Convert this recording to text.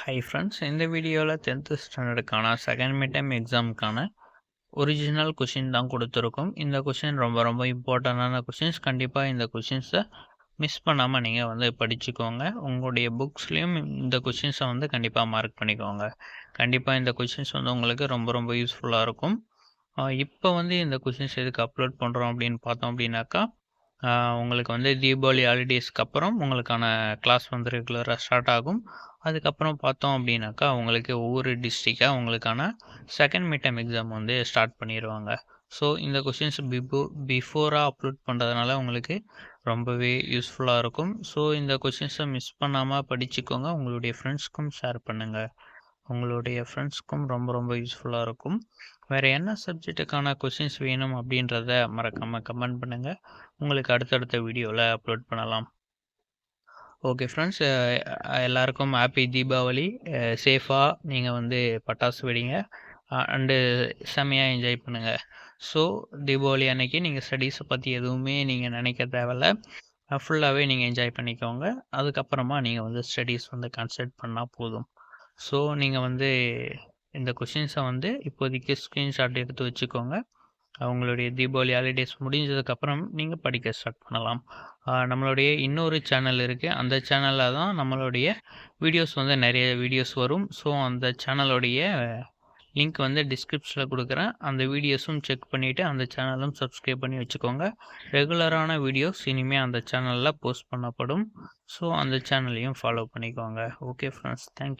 Hi friends, இந்த வீடியோவில் 10th ஸ்டாண்டர்டுக்கான செகண்ட் மிட் டைம் எக்ஸாமுக்கான ஒரிஜினல் கொஷின் தான் கொடுத்துருக்கோம். இந்த கொஷின் ரொம்ப ரொம்ப இம்பார்ட்டண்டான கொஷின்ஸ். கண்டிப்பாக இந்த கொஷின்ஸை மிஸ் பண்ணாமல் நீங்கள் வந்து படிச்சுக்கோங்க. உங்களுடைய புக்ஸ்லேயும் இந்த கொஷின்ஸை வந்து கண்டிப்பாக மார்க் பண்ணிக்கோங்க. கண்டிப்பாக இந்த கொஷின்ஸ் வந்து உங்களுக்கு ரொம்ப ரொம்ப யூஸ்ஃபுல்லாக இருக்கும். இப்போ வந்து இந்த கொஷின்ஸ் எதுக்கு அப்லோட் பண்ணுறோம் அப்படின்னு பார்த்தோம் அப்படின்னாக்கா, உங்களுக்கு வந்து தீபாவளி ஹாலிடேஸ்க்கு அப்புறம் உங்களுக்கான கிளாஸ் வந்து ரெகுலராக ஸ்டார்ட் ஆகும். அதுக்கப்புறம் பார்த்தோம் அப்படின்னாக்கா உங்களுக்கு ஒவ்வொரு டிஸ்ட்ரிக்டாக உங்களுக்கான செகண்ட் மிட் டைம் எக்ஸாம் வந்து ஸ்டார்ட் பண்ணிடுவாங்க. ஸோ இந்த கொஷின்ஸ் பிஃபோராக அப்லோட் பண்ணுறதுனால உங்களுக்கு ரொம்பவே யூஸ்ஃபுல்லாக இருக்கும். ஸோ இந்த கொஷின்ஸை மிஸ் பண்ணாமல் படிச்சுக்கோங்க. உங்களுடைய ஃப்ரெண்ட்ஸ்க்கும் ஷேர் பண்ணுங்கள். உங்களுடைய ஃப்ரெண்ட்ஸ்க்கும் ரொம்ப ரொம்ப யூஸ்ஃபுல்லாக இருக்கும். வேறு என்ன சப்ஜெக்ட்டுக்கான கொஷின்ஸ் வேணும் அப்படின்றத மறக்காமல் கமெண்ட் பண்ணுங்கள். உங்களுக்கு அடுத்தடுத்த வீடியோவில் அப்லோட் பண்ணலாம். ஓகே ஃப்ரெண்ட்ஸ், எல்லாருக்கும் ஹாப்பி தீபாவளி. சேஃபாக நீங்கள் வந்து பட்டாசு வெடிங்க அண்டு செம்மையாக என்ஜாய் பண்ணுங்கள். ஸோ தீபாவளி அன்னைக்கு நீங்கள் ஸ்டடீஸை பற்றி எதுவுமே நீங்கள் நினைக்க தேவையில்ல. ஃபுல்லாகவே நீங்கள் என்ஜாய் பண்ணிக்கோங்க. அதுக்கப்புறமா நீங்கள் வந்து ஸ்டடீஸ் வந்து கான்சன்ட்ரேட் பண்ணால் போதும். ஸோ நீங்கள் வந்து இந்த கொஷின்ஸை வந்து இப்போதைக்கு ஸ்க்ரீன்ஷாட் எடுத்து வச்சுக்கோங்க. அவங்களுடைய தீபாவளி ஹாலிடேஸ் முடிஞ்சதுக்கப்புறம் நீங்கள் படிக்க ஸ்டார்ட் பண்ணலாம். நம்மளுடைய இன்னொரு சேனல் இருக்குது. அந்த சேனலில் தான் நம்மளுடைய வீடியோஸ் வந்து நிறைய வீடியோஸ் வரும். ஸோ அந்த சேனலுடைய லிங்க் வந்து டிஸ்கிரிப்ஷனில் கொடுக்குறேன். அந்த வீடியோஸும் செக் பண்ணிவிட்டு அந்த சேனலும் சப்ஸ்கிரைப் பண்ணி வச்சுக்கோங்க. ரெகுலரான வீடியோஸ் இனிமேல் அந்த சேனலில் போஸ்ட் பண்ணப்படும். ஸோ அந்த சேனலையும் ஃபாலோ பண்ணிக்கோங்க. Okay friends, thank you.